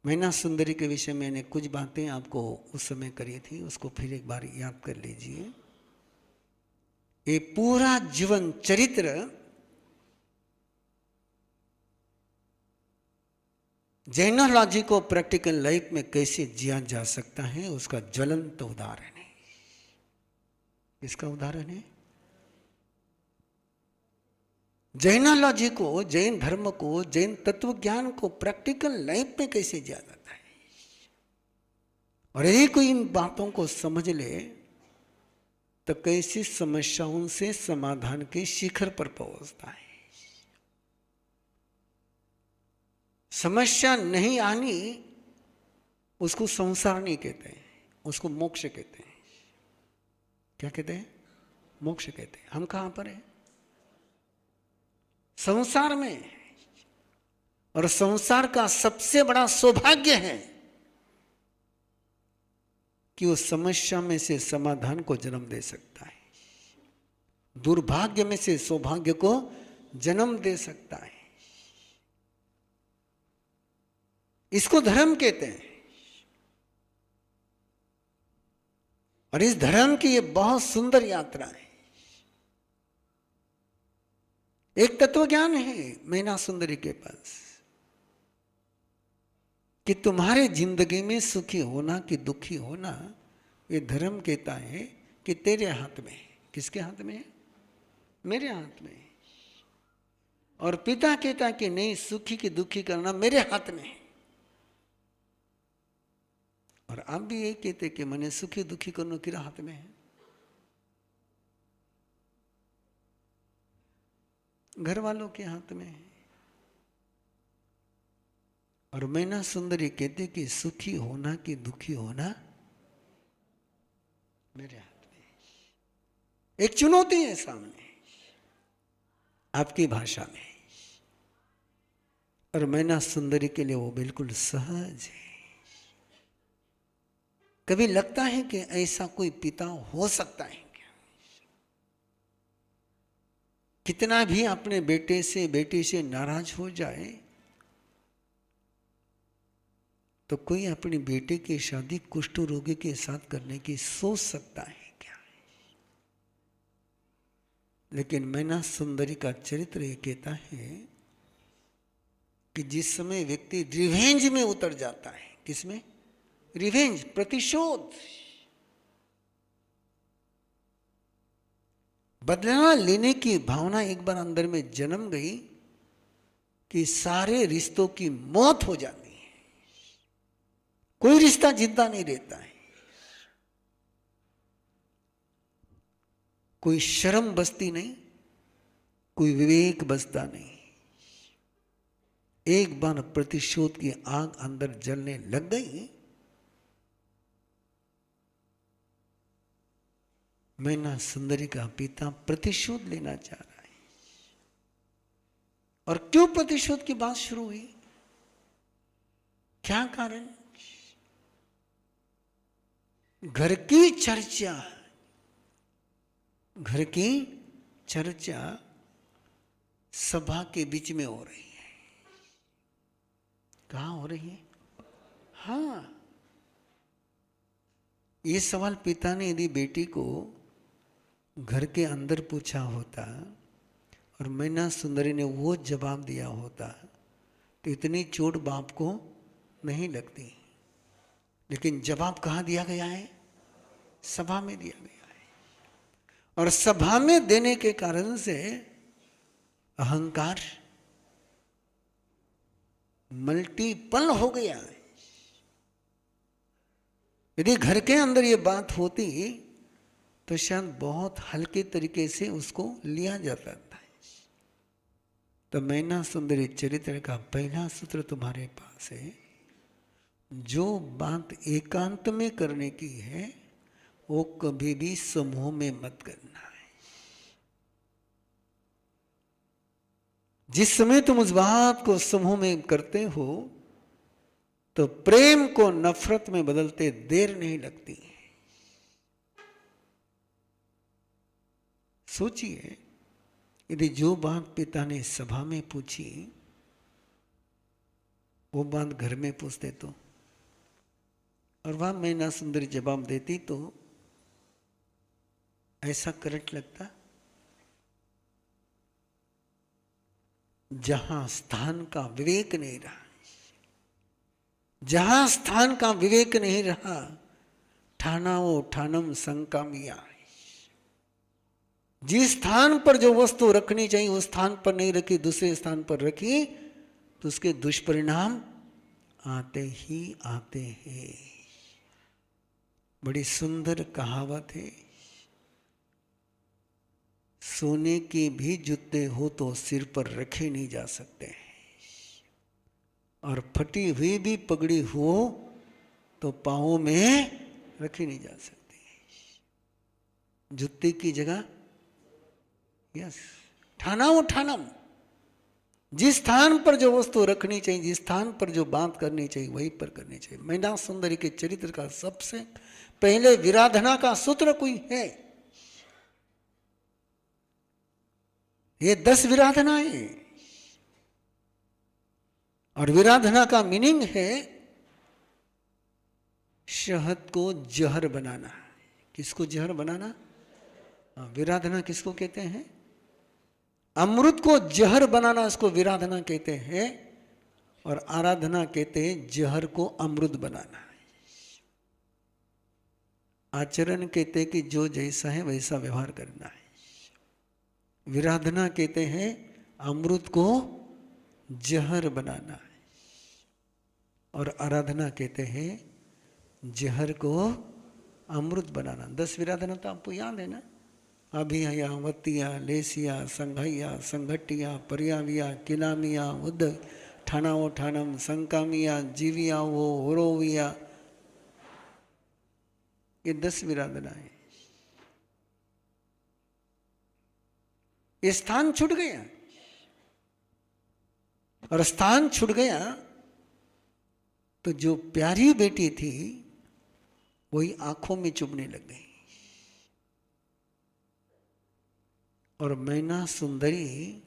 मैना सुंदरी के विषय में मैंने कुछ बातें आपको उस समय करी थी, उसको फिर एक बार याद कर लीजिए। ये पूरा जीवन चरित्र जैनोलॉजी को प्रैक्टिकल लाइफ में कैसे जिया जा सकता है उसका ज्वलंत उदाहरण है। इसका उदाहरण है जैनोलॉजी को, जैन धर्म को, जैन तत्व ज्ञान को प्रैक्टिकल लाइफ में कैसे जिया जाता है। और यदि कोई इन बातों को समझ ले तो कैसी समस्याओं से समाधान के शिखर पर पहुंचता है। समस्या नहीं आनी उसको संसार नहीं कहते हैं, उसको मोक्ष कहते हैं। क्या कहते हैं? मोक्ष कहते हैं। हम कहां पर हैं? संसार में। और संसार का सबसे बड़ा सौभाग्य है कि वो समस्या में से समाधान को जन्म दे सकता है, दुर्भाग्य में से सौभाग्य को जन्म दे सकता है। इसको धर्म कहते हैं। और इस धर्म की ये बहुत सुंदर यात्रा है। एक तत्व ज्ञान है मैना सुंदरी के पास कि तुम्हारे जिंदगी में सुखी होना कि दुखी होना, ये धर्म कहता है कि तेरे हाथ में है। किसके हाथ में है? मेरे हाथ में है। और पिता कहता है कि नहीं, सुखी की दुखी करना मेरे हाथ में है। और आप भी यही कहते कि मैंने सुखी दुखी करना किरा हाथ में है? घर वालों के हाथ में है। और मैना सुंदरी कहते कि सुखी होना कि दुखी होना मेरे हाथ में है। एक चुनौती है सामने आपकी भाषा में, और मैना सुंदरी के लिए वो बिल्कुल सहज है। कभी लगता है कि ऐसा कोई पिता हो सकता है क्या? कितना भी अपने बेटे से बेटी से नाराज हो जाए तो कोई अपनी बेटे की शादी कुष्ठ रोगी के साथ करने की सोच सकता है क्या? लेकिन मैना सुंदरी का चरित्र ये कहता है कि जिस समय व्यक्ति रिवेंज में उतर जाता है, किसमें? रिवेंज, प्रतिशोध, बदला लेने की भावना एक बार अंदर में जन्म गई कि सारे रिश्तों की मौत हो जाती है। कोई रिश्ता जिंदा नहीं रहता है। कोई शर्म बसती नहीं, कोई विवेक बसता नहीं। एक बार प्रतिशोध की आग अंदर जलने लग गई, मैना सुंदरी का पिता प्रतिशोध लेना चाह रहा है। और क्यों प्रतिशोध की बात शुरू हुई? क्या कारण? घर की चर्चा, घर की चर्चा सभा के बीच में हो रही है। कहां हो रही है? हाँ, ये सवाल पिता ने यदि बेटी को घर के अंदर पूछा होता और मैना सुंदरी ने वो जवाब दिया होता तो इतनी चोट बाप को नहीं लगती। लेकिन जवाब कहाँ दिया गया है? सभा में दिया गया है। और सभा में देने के कारण से अहंकार मल्टीपल हो गया है। यदि घर के अंदर ये बात होती तो शायद बहुत हल्के तरीके से उसको लिया जाता था। तो मैना सुंदरी चरित्र का पहला सूत्र तुम्हारे पास है, जो बात एकांत में करने की है वो कभी भी समूह में मत करना है। जिस समय तुम उस बात को समूह में करते हो तो प्रेम को नफरत में बदलते देर नहीं लगती। सोचिए, यदि जो बात पिता ने सभा में पूछी वो बात घर में पूछते तो, और वह मैना सुंदरी जवाब देती तो ऐसा करंट लगता। जहां स्थान का विवेक नहीं रहा, जहां स्थान का विवेक नहीं रहा, ठानाओ ठानम संकामिया। जिस स्थान पर जो वस्तु रखनी चाहिए उस स्थान पर नहीं रखी, दूसरे स्थान पर रखी, तो उसके दुष्परिणाम आते ही आते हैं। बड़ी सुंदर कहावत है, सोने के भी जूते हो तो सिर पर रखे नहीं जा सकते, और फटी हुई भी पगड़ी हो तो पांवों में रखी नहीं जा सकती। जूते की जगह यस ठानाओ ठानम, जिस स्थान पर जो वस्तु रखनी चाहिए, जिस स्थान पर जो बात करनी चाहिए वहीं पर करनी चाहिए। मैना सुंदरी के चरित्र का सबसे पहले विराधना का सूत्र कोई है, ये 10 विराधनाएं, और विराधना का मीनिंग है शहद को जहर बनाना। किसको जहर बनाना? विराधना किसको कहते हैं? अमृत को जहर बनाना, इसको विराधना कहते हैं। और आराधना कहते हैं जहर को अमृत बनाना। आचरण कहते हैं कि जो जैसा है वैसा व्यवहार करना है। विराधना कहते हैं अमृत को जहर बनाना है, और आराधना कहते हैं जहर को अमृत बनाना। 10 विराधना तो आपको याद है ना? अभिहया, वतिया, लेसिया, संघैया, संघटिया, पर्याविया, किनामिया, उद, ठानाओ ठानम, संकामिया, जीविया वो होरोविया, ये 10 विराधनाएं। ये स्थान छूट गया, और स्थान छूट गया तो जो प्यारी बेटी थी वही आंखों में चुभने लग गई। और मैना सुंदरी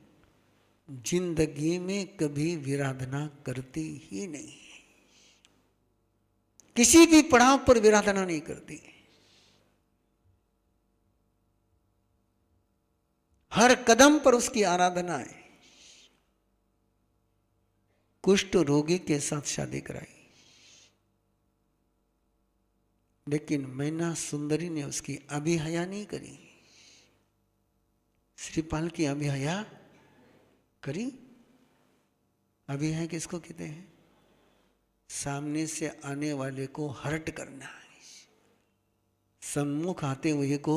जिंदगी में कभी विराधना करती ही नहीं, किसी भी पड़ाव पर विराधना नहीं करती। हर कदम पर उसकी आराधना है। कुष्ठ रोगी के साथ शादी कराई, लेकिन मैना सुंदरी ने उसकी अभिहया नहीं करी। श्रीपाल की अभिहया करी। अभिहया किसको कहते हैं? सामने से आने वाले को हर्ट करना है, सम्मुख आते हुए को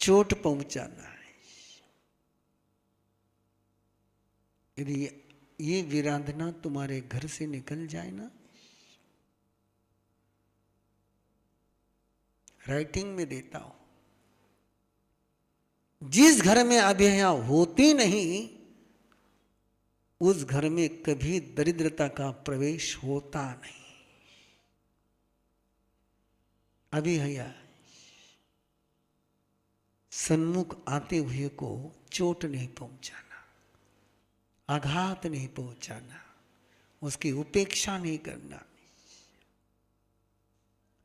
चोट पहुंचाना है। यदि ये विराधना तुम्हारे घर से निकल जाए ना, राइटिंग में देता हूं, जिस घर में अभिहया होती नहीं उस घर में कभी दरिद्रता का प्रवेश होता नहीं। अभिहया सन्मुख आते हुए को चोट नहीं पहुंचाना, आघात नहीं पहुंचाना, उसकी उपेक्षा नहीं करना,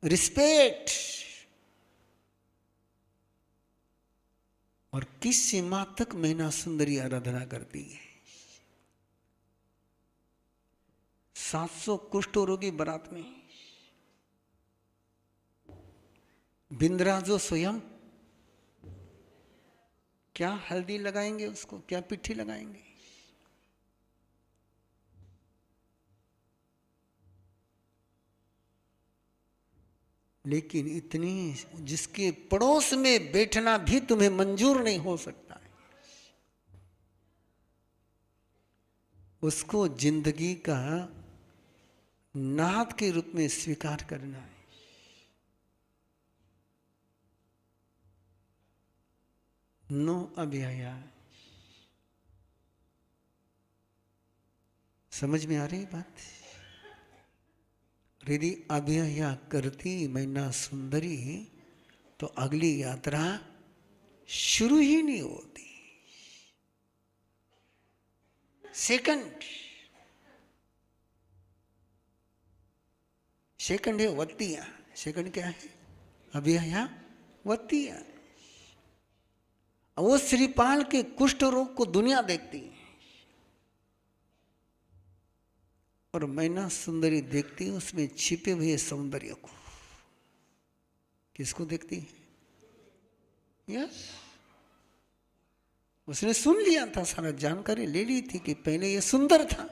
रिस्पेक्ट। और किस सीमा तक मैना सुंदरी आराधना करती है? 700 कुष्ठ रोगी बारात में, बिंद्राजो स्वयं क्या हल्दी लगाएंगे उसको, क्या पिट्ठी लगाएंगे? लेकिन इतनी, जिसके पड़ोस में बैठना भी तुम्हें मंजूर नहीं हो सकता है, उसको जिंदगी का नाथ के रूप में स्वीकार करना है। नो अभिहया। समझ में आ रही बात? यदि अभिहया करती मैना सुंदरी तो अगली यात्रा शुरू ही नहीं होती। सेकंड सेकंड है वत्तिया। सेकंड क्या है? अभिया वत्तिया। वो श्रीपाल के कुष्ठ रोग को दुनिया देखती है और मैना सुंदरी देखती है उसमें छिपे हुए सौंदर्य को। किसको देखती है? यस, उसने सुन लिया था, सारा जानकारी ले ली थी कि पहले ये सुंदर था,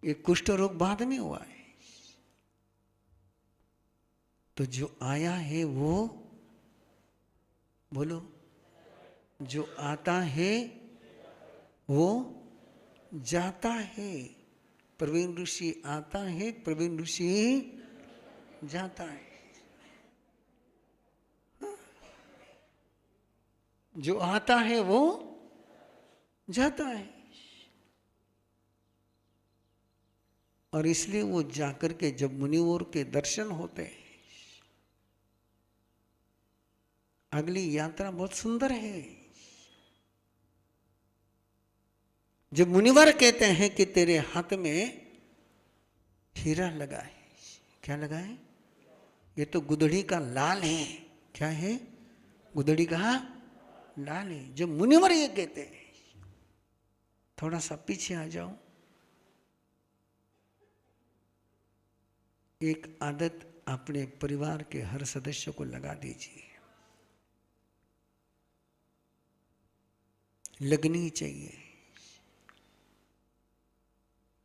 ये कुष्ठ रोग बाद में हुआ है। तो जो आया है वो, बोलो, जो आता है वो जाता है। प्रवीण ऋषि आता है, प्रवीण ऋषि जाता है। जो आता है वो जाता है। और इसलिए वो जाकर के जब मुनिवर के दर्शन होते हैं, अगली यात्रा बहुत सुंदर है। जब मुनिवर कहते हैं कि तेरे हाथ में हीरा लगा है, क्या लगा है? ये तो गुदड़ी का लाल है। क्या है? गुदड़ी का लाल है। जब मुनिवर ये कहते हैं, थोड़ा सा पीछे आ जाओ। एक आदत अपने परिवार के हर सदस्य को लगा दीजिए, लगनी चाहिए।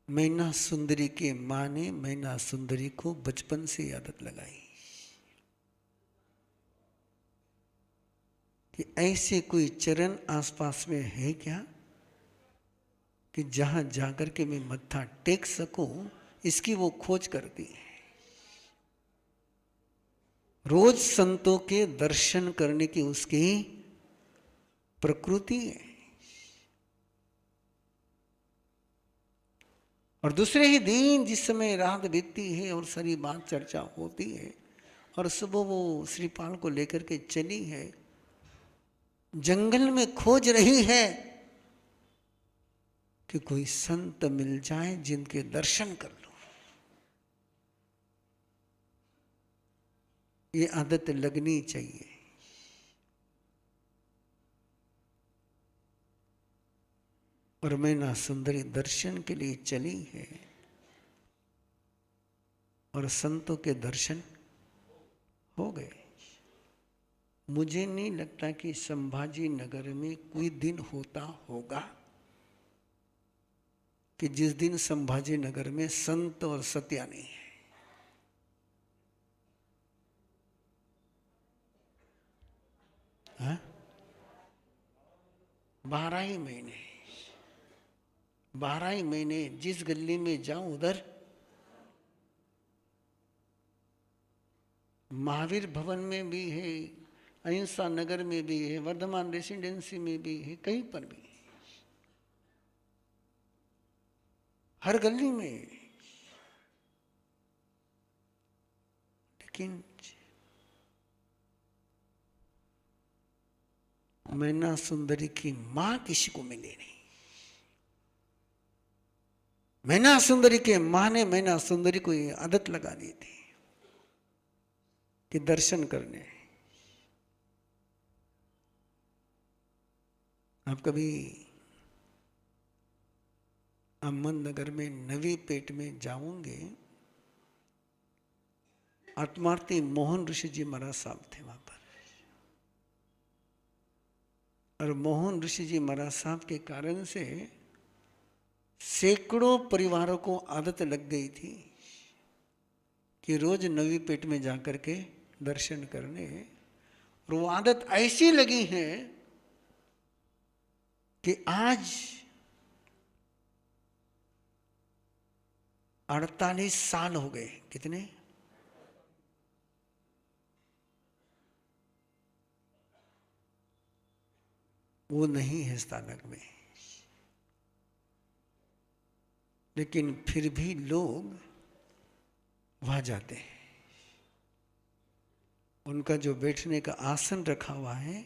मैना सुंदरी के मां ने मैना सुंदरी को बचपन से आदत लगाई कि ऐसे कोई चरण आसपास में है क्या कि जहां जाकर के मैं मत्था टेक सकूं, इसकी वो खोज करती है। रोज संतों के दर्शन करने की उसकी प्रकृति है। और दूसरे ही दिन जिस समय रात बीतती है और सारी बात चर्चा होती है और सुबह वो श्रीपाल को लेकर के चली है, जंगल में खोज रही है कि कोई संत मिल जाए जिनके दर्शन कर लो। ये आदत लगनी चाहिए। और मैना सुंदरी दर्शन के लिए चली है और संतों के दर्शन हो गए। मुझे नहीं लगता कि संभाजी नगर में कोई दिन होता होगा कि जिस दिन संभाजी नगर में संत और सत्या नहीं है। हाँ? 12 ही महीने, 12 ही महीने जिस गली में जाऊं उधर महावीर भवन में भी है, अहिंसा नगर में भी है, वर्धमान रेसिडेंसी में भी है, कहीं पर भी, हर गली में। लेकिन मैना सुंदरी की मां किसी को मिली नहीं। मैना सुंदरी के मां ने मैना सुंदरी को ये आदत लगा दी थी कि दर्शन करने। आप कभी अहमदनगर में नवी पेट में जाओगे, आत्मार्थी मोहन ऋषि जी महाराज साहब थे वहां पर। और मोहन ऋषि जी महाराज साहब के कारण से सैकड़ों परिवारों को आदत लग गई थी कि रोज नवी पेट में जाकर के दर्शन करने। और वो आदत ऐसी लगी है कि आज 48 साल हो गए। कितने? वो नहीं है स्थानक में, लेकिन फिर भी लोग वहां जाते हैं। उनका जो बैठने का आसन रखा हुआ है,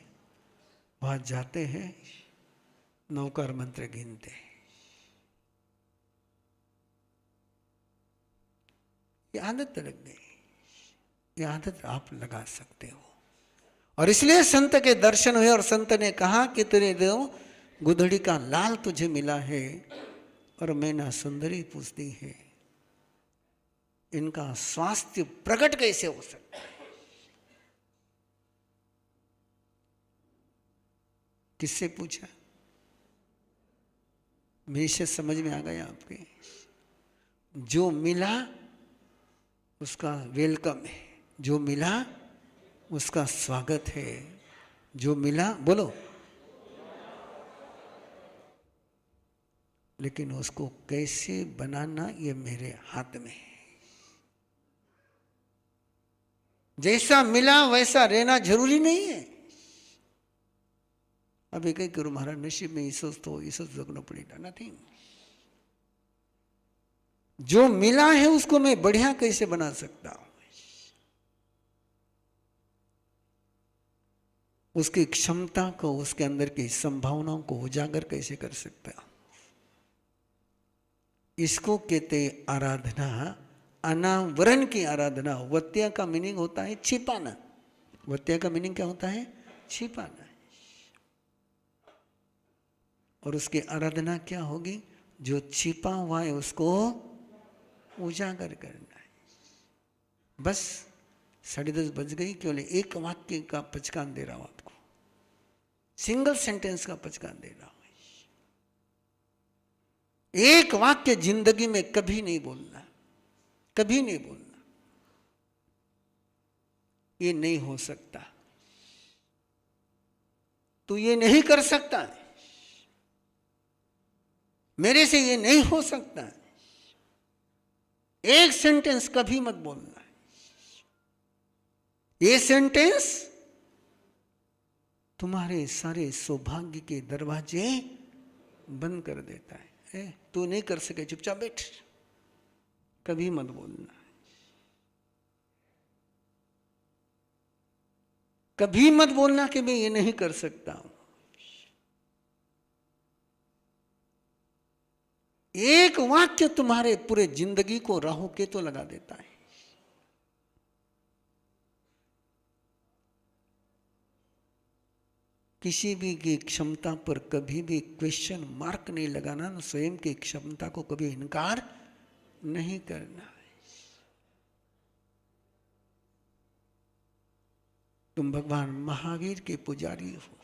वहां जाते हैं, नौकार मंत्र गिनते हैं। ये आदत लग गई, ये आदत आप लगा सकते हो। और इसलिए संत के दर्शन हुए और संत ने कहा कि तेरे देव गुदड़ी का लाल तुझे मिला है और मैना सुंदरी पूछती है, इनका स्वास्थ्य प्रकट कैसे हो सकता है? किससे पूछा? मेरी से समझ में आ गया आपके? जो मिला उसका वेलकम है, जो मिला उसका स्वागत है, जो मिला बोलो, लेकिन उसको कैसे बनाना ये मेरे हाथ में है। जैसा मिला वैसा रहना जरूरी नहीं है। अब एक करो महाराज नसीब में ईसस तो ईसस जगना पड़ेगा, नथिंग। जो मिला है उसको मैं बढ़िया कैसे बना सकता हूं, उसकी क्षमता को, उसके अंदर की संभावनाओं को उजागर कैसे कर सकता हूं, इसको कहते आराधना, अनावरण की आराधना। वत्या का मीनिंग होता है छिपाना। वत्या का मीनिंग क्या होता है? छिपाना। और उसकी आराधना क्या होगी? जो छिपा हुआ है उसको उजागर करना है। बस 10:30 बज गई, केवल एक वाक्य का पचकान दे रहा हूं आपको, सिंगल सेंटेंस का पचकान दे रहा हूं। एक वाक्य जिंदगी में कभी नहीं बोलना, कभी नहीं बोलना। ये नहीं हो सकता, तू ये नहीं कर सकता, मेरे से ये नहीं हो सकता। एक सेंटेंस कभी मत बोलना। ये सेंटेंस तुम्हारे सारे सौभाग्य के दरवाजे बंद कर देता है। तू नहीं कर सके, चुपचाप बैठ, कभी मत बोलना। कभी मत बोलना कि मैं ये नहीं कर सकता हूं। एक वाक्य तुम्हारे पूरे जिंदगी को राहु केतु लगा देता है। किसी भी की क्षमता पर कभी भी क्वेश्चन मार्क नहीं लगाना, स्वयं की क्षमता को कभी इनकार नहीं करना। तुम भगवान महावीर के पुजारी हो।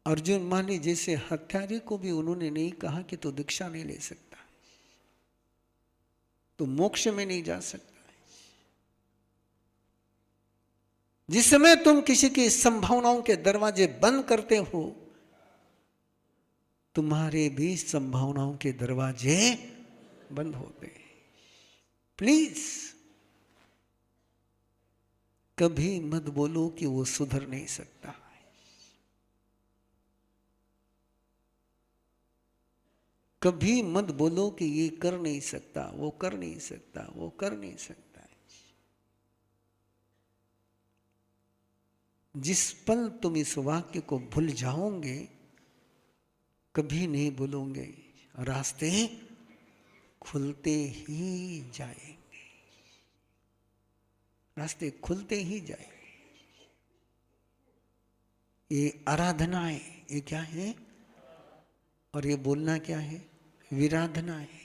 अर्जुन माने जैसे हत्यारे को भी उन्होंने नहीं कहा कि तू दीक्षा नहीं ले सकता, तू मोक्ष में नहीं जा सकता। जिस समय तुम किसी की संभावनाओं के दरवाजे बंद करते हो, तुम्हारे भी संभावनाओं के दरवाजे बंद होते हैं। प्लीज कभी मत बोलो कि वो सुधर नहीं सकता। कभी मत बोलो कि ये कर नहीं सकता, वो कर नहीं सकता, वो कर नहीं सकता। जिस पल तुम इस वाक्य को भूल जाओगे, कभी नहीं बोलोगे, रास्ते खुलते ही जाएंगे, रास्ते खुलते ही जाएंगे। ये आराधना है, ये क्या है? और ये बोलना क्या है? विराधना है।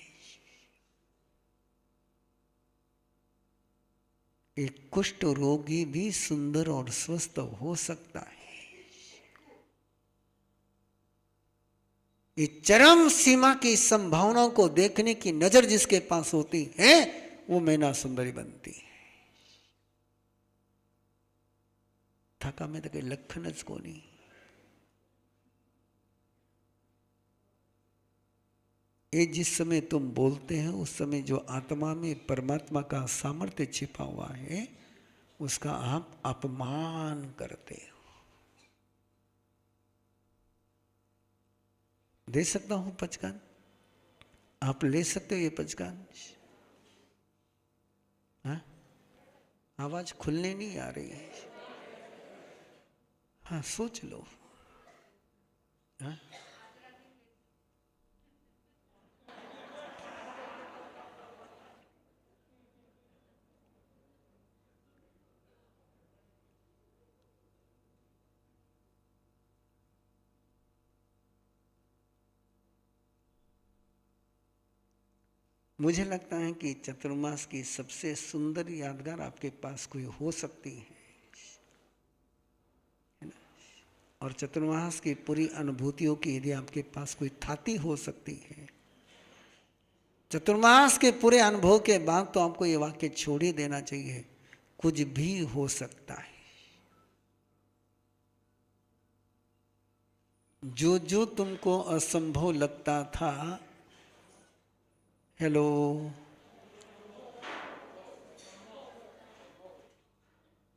एक कुष्ठ रोगी भी सुंदर और स्वस्थ हो सकता है। ये चरम सीमा की संभावनाओं को देखने की नजर जिसके पास होती है, वो मैना सुंदरी बनती है। थका में तो लखनच को नहीं। ये जिस समय तुम बोलते हैं, उस समय जो आत्मा में परमात्मा का सामर्थ्य छिपा हुआ है, उसका आप अपमान करते हो। दे सकता हूं पचकान? आप ले सकते हो ये पचकान? हाँ, आवाज खुलने नहीं आ रही है। हाँ, सोच लो। हाँ? मुझे लगता है कि चतुर्मास की सबसे सुंदर यादगार आपके पास कोई हो सकती है ना? और चतुर्मास की पूरी अनुभूतियों की यदि आपके पास कोई थाती हो सकती है, चतुर्मास के पूरे अनुभव के बाद तो आपको ये वाक्य छोड़ ही देना चाहिए, कुछ भी हो सकता है। जो जो तुमको असंभव लगता था, हेलो,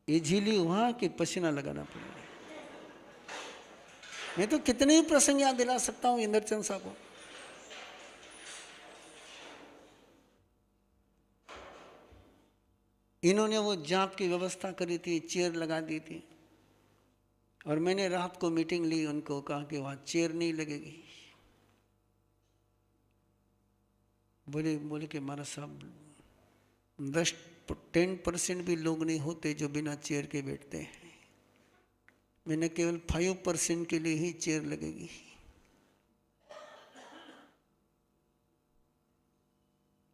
इजीली हुआ कि पसीना लगाना पड़ेगा। मैं तो कितने ही प्रसंग याद दिला सकता हूं इंद्रचंद साहब को। इन्होंने वो जाप की व्यवस्था करी थी, चेयर लगा दी थी, और मैंने रात को मीटिंग ली, उनको कहा कि वहां चेयर नहीं लगेगी। बोले कि महाराज साहब 10% भी लोग नहीं होते जो बिना चेयर के बैठते हैं, मैंने केवल 5% के लिए ही चेयर लगेगी।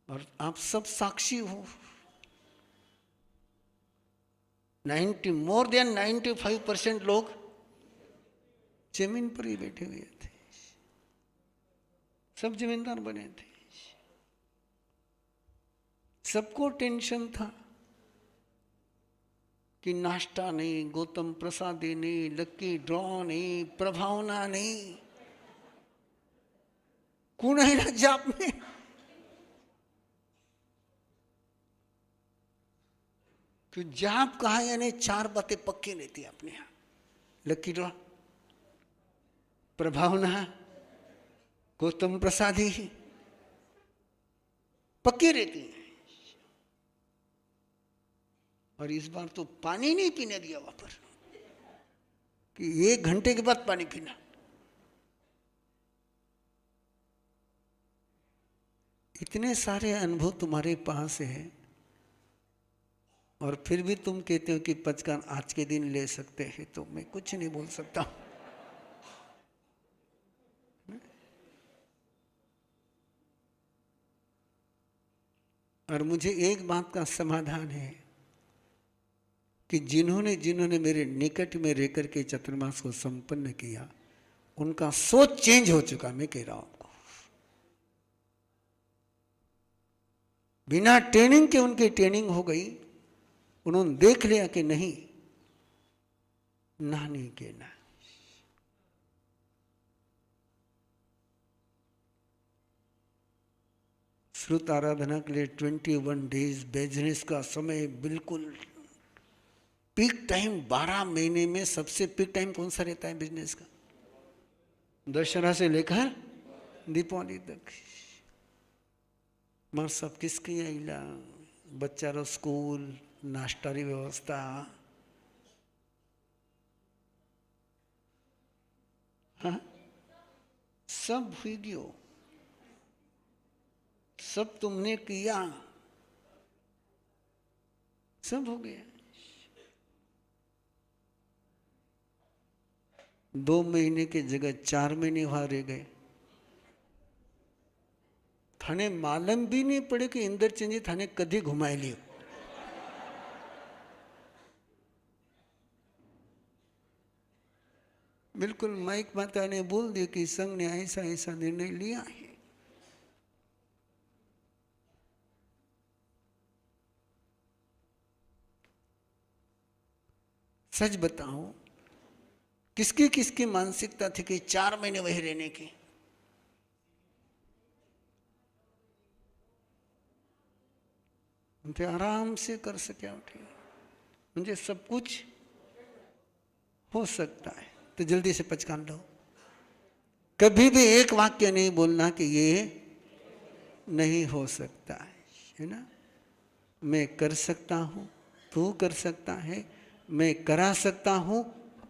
और आप सब साक्षी हो, 95% लोग जमीन पर ही बैठे हुए थे, सब जमींदार बने थे, सबको टेंशन था कि नाश्ता नहीं, गौतम प्रसादी नहीं, लक्की ड्रॉ नहीं, प्रभावना नहीं, कौन है ना जाप में। तो जाप कहा यानी 4 बातें पक्की रहती है अपने यहां, लक्की ड्रॉ, प्रभावना, गौतम प्रसादी पक्की रहती है। और इस बार तो पानी नहीं पीने दिया वहां पर कि 1 घंटे के बाद पानी पीना। इतने सारे अनुभव तुम्हारे पास है और फिर भी तुम कहते हो कि पचकान आज के दिन ले सकते हैं, तो मैं कुछ नहीं बोल सकता। और मुझे एक बात का समाधान है कि जिन्होंने मेरे निकट में रहकर के चतुर्मास को संपन्न किया, उनका सोच चेंज हो चुका। मैं कह रहा हूं आपको, बिना ट्रेनिंग के उनकी ट्रेनिंग हो गई, उन्होंने देख लिया कि नहीं, ना नहीं कहना। श्रुत आराधना के लिए 21 डेज बिजनेस का समय, बिल्कुल पीक टाइम। 12 महीने में सबसे पीक टाइम कौन सा रहता है बिजनेस का? दशहरा से लेकर दीपावली तक। मार सब किसकी आईला, बच्चारो स्कूल, नाश्तारी व्यवस्था, हाँ सब हुई गयो, सब तुमने किया, सब हो गया। 2 महीने की जगह 4 महीने वहां रह गए। थाने मालूम भी नहीं पड़े कि इंद्रचंद जी थाने कभी घुमाए लियो। बिल्कुल माइक माता ने बोल दिया कि संघ ने ऐसा ऐसा निर्णय लिया है। सच बताओ, किसकी किसकी मानसिकता थी कि 4 महीने वही रहने की? मुझे आराम से कर सके उठे, मुझे सब कुछ हो सकता है, तो जल्दी से पहचान लो। कभी भी एक वाक्य नहीं बोलना कि ये नहीं हो सकता है ना? मैं कर सकता हूं, तू कर सकता है, मैं करा सकता हूं,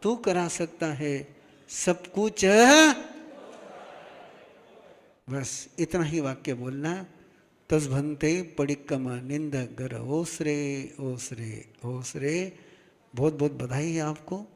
तू करा सकता है, सब कुछ बस इतना ही वाक्य बोलना। तस्भंते पडिक्कमा निंद गर ओसरे ओसरे ओसरे। बहुत बहुत बधाई है आपको।